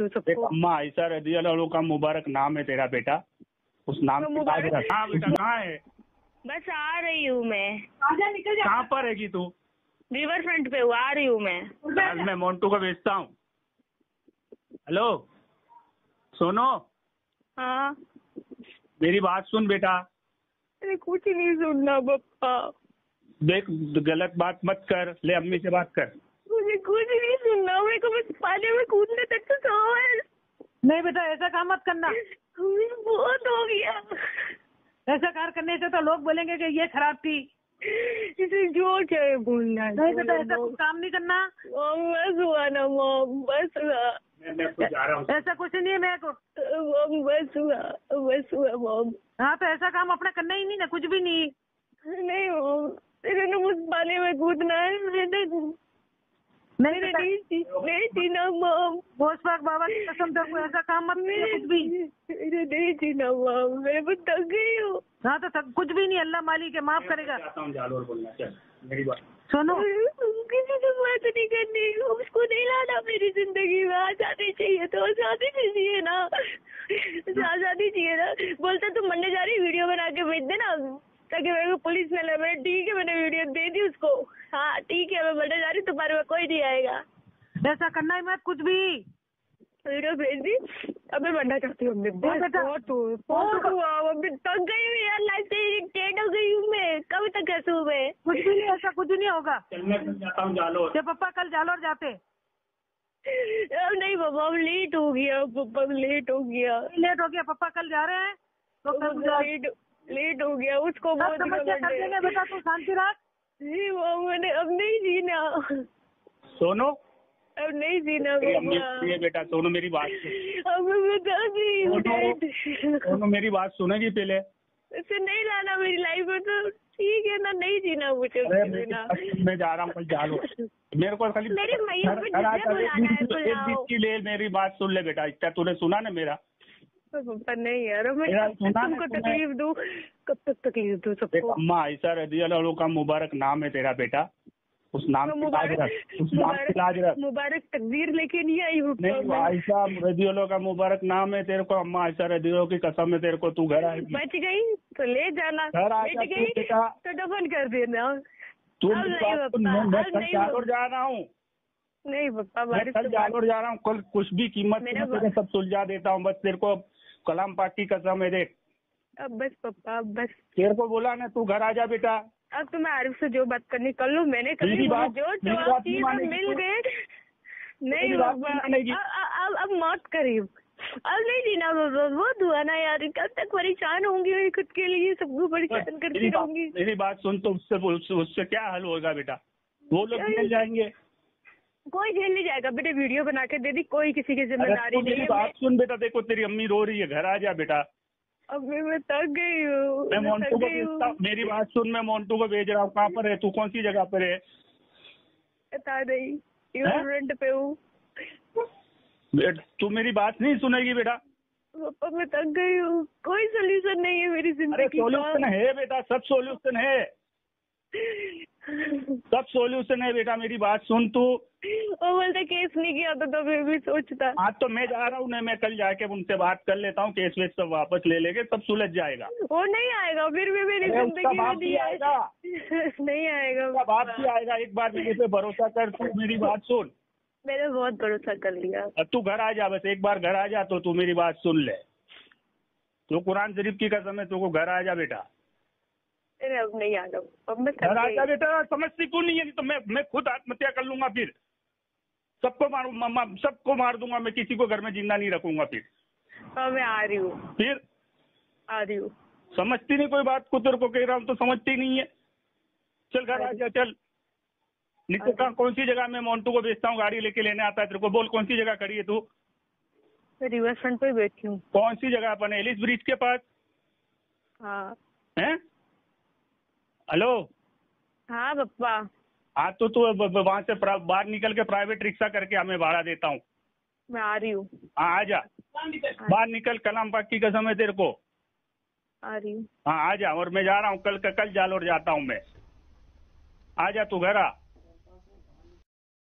तू सबको। अम्मा ऐसा रज़ियल्लाहु का मुबारक नाम है तेरा बेटा, उस नाम तो की ताज रख। हाँ बेटा कहाँ है? बस आ रही हूँ मैं। कहाँ पर है तू? रिवर फ्रंट पे हूँ, आ रही हूँ मैं। आज मैं मोन्टू को भेजता हूँ। हेलो सोनो, हाँ मेरी बात सुन बेटा। अरे कुछ नहीं सुनना पप्पा, देख गलत बात मत कर, ले अम्मी से बात कर। मुझे कुछ नहीं सुनना, मेरे को बस पानी में कूदने तक तो सवाल। नहीं बेटा ऐसा काम मत करना, बहुत हो गया। ऐसा कार करने से तो लोग बोलेंगे कि ये खराब थी। इसे जो चाहे बोलना। नहीं बेटा ऐसा कुछ काम नहीं करना। बस हुआ ना मॉम, बस हुआ। मैं खुद जा रहा हूँ। ऐसा कुछ नहीं है मेरे को। मॉम बस हुआ मॉम। हाँ तो ऐसा काम अपना करना ही नहीं ना, कुछ भी नहीं। नहीं मॉम, तेरे ने मुझ पानी में कूदना है, मैंने नहीं जीना मॉम। बोस पाक बाबा की कसम तेरे को ऐसा काम मत करना कुछ भी। मैंने नहीं जीना मॉम, मैं बहुत थक गई हूँ। हाँ तो कुछ भी नहीं, अल्लाह मालिक है, माफ करेगा। जालोर बोलना, चल मेरी बात सुनो किसी से बात नहीं करनी, उसको नहीं लाना मेरी जिंदगी में। आजादी चाहिए तो आजादी चाहिए ना, आजादी चाहिए ना। बोलते तुम मरने जा रही, वीडियो बना के भेज देना ताकि मेरे को पुलिस न ले। मैंने ठीक है, मैंने वीडियो दे दी उसको। हाँ ठीक है, मैं मरने जा रही, तुम्हारे में कोई नहीं आएगा। ऐसा करना ही मत कुछ भी। वीडियो भेज दी, अब मैं मरना चाहती हूँ। अभी थक गई हूँ यार, लाइफ से इरिटेट हो गई हूँ मैं। कब तक हंसूँ मैं? कुछ भी नहीं, ऐसा कुछ नहीं होगा। चल मैं जाता हूँ जालोर। जब पापा कल जालोर जाते। अब नहीं पापा, अब लेट हो गया पापा, लेट हो गया। लेट हो गया, पापा कल जा रहे हैं तो लेट हो गया। उसको बहुत समस्या कर देंगे बेटा, तू शांति रख। जी वो मैंने अब नहीं जीना। सोनो, अब नहीं जीना ये बेटा सोनो मेरी बात सुन। अब मैं बता दी। सोनो मेरी बात सुनेगी पहले। इसे नहीं लाना मेरी लाइफ में तो ठीक है ना, नहीं जीना मुझे। मैं जा रहा हूँ कल जालोर। मेरे को खाली मेरी मैया को बुलाना है, बुलाओ। ले मेरी बात सुन ले बेटा, इतना तूने सुना ना मेरा। पापा नहीं यार, मैं तुमको तकलीफ दूं? कब तक तकलीफ दूं सबको? अम्मा ऐसा रज़ियल्लाहु का मुबारक नाम है तेरा बेटा, उस नाम की लाज रख, उस नाम की लाज रख। मुबारक तकदीर लेके नहीं आई हूँ। नहीं आयशा रज़ियल्लाहु का मुबारक नाम है तेरे को। अम्मा ऐसा रज़ियल्लाहु की कसम है तेरे को, तू घर आएगी। बच गई तो ले जाना, घर आ बच गई तो दफन कर देना। तू मैं कल जालोर जा रहा हूँ। नहीं पापा, मैं कल जालोर जा रहा हूँ। कल कुछ भी कीमत तेरे सब सुलझा देता हूँ। बस तेरे को कलाम पाक की कसम है, देख। अब बस पापा, अब बस। तेरे को बोला ना, तू घर आ जा बेटा। अब तो मैं आरिफ से जो बात करनी कर लूँ, मैंने कर ली। जो चीज मिल गए। नहीं पापा, अब मौत करीब, अब नहीं जीना बाबा। बहुत हुआ ना यार, कब तक परेशान होंगी खुद के लिए, सबको परेशान करती रहूंगी। मेरी बात सुन, तो उससे क्या हल होगा बेटा? वो लोग मिल जाएंगे। कोई झेल नहीं जाएगा बेटे, वीडियो बना के दे दी, कोई किसी की जिम्मेदारी नहीं है। बात सुन बेटा, देखो तेरी अम्मी रो रही है, घर आ जा बेटा। अब मैं थक गई हूँ। मैं मोन्टू को भेजता हूँ, मेरी बात सुन, मैं मोन्टू को भेज रहा हूँ। कहाँ पर है तू, कौन सी जगह पर है? बता नहीं, रेंट पे हूँ। तू मेरी बात नहीं सुनेगी बेटा। पापा मैं थक गई हूँ, कोई सोल्यूशन नहीं है मेरी जिंदगी का। सोल्यूशन है बेटा, सब सोल्यूशन है, सब सोल्यूशन है बेटा। मेरी बात सुन तू। वो बोलते केस नहीं किया तो फिर भी सोचता। आज तो मैं जा रहा हूँ ना, मैं कल जाके उनसे बात कर लेता हूँ, केस वेस सब वापस ले लेंगे, सब सुलझ जाएगा। वो नहीं आएगा, फिर भी मेरी जिंदगी में नहीं आएगा। नहीं आएगा, बाप भी आएगा। एक बार मेरे पे भरोसा कर, तू मेरी बात सुन। मैंने बहुत भरोसा कर लिया। अब तू घर आ जा, बस एक बार घर आ जा तो तू मेरी बात सुन ले। तो कुरान शरीफ की कसम है, तू घर आ जा बेटा। अब नहीं आना, अब मैं घर आ जा बेटा। समझती क्यों नहीं है? तो मैं खुद आत्महत्या कर लूंगा, फिर सबको मार दूंगा मैं, किसी को घर में जिंदा नहीं रखूंगा फिर। मैं आ रही हूँ, फिर आ रही हूँ। समझती नहीं कोई बात को, तेरे को कह रहा हूँ तो समझती नहीं है। चल घर आ जा, चल। नहीं तो कौन सी जगह? मैं मोन्टू को भेजता हूँ, गाड़ी लेके लेने आता है तेरे को। बोल कौन सी जगह खड़ी है तू? मैं रिवर फ्रंट पे बैठी हूँ। कौन सी जगह पर? एलिस ब्रिज के पास? हाँ। हैं? हेलो? हाँ पप्पा। हाँ तो तू वहाँ से बाहर निकल के प्राइवेट रिक्शा करके हमें भाड़ा देता हूँ। मैं आ रही हूँ। हाँ आ जा, बाहर निकल। कलाम पाक की कसम है तेरे को, आ रही हूँ। हाँ आ जा। और मैं जा रहा हूँ कल जालोर जाता हूँ मैं। आ जा तू घर आ।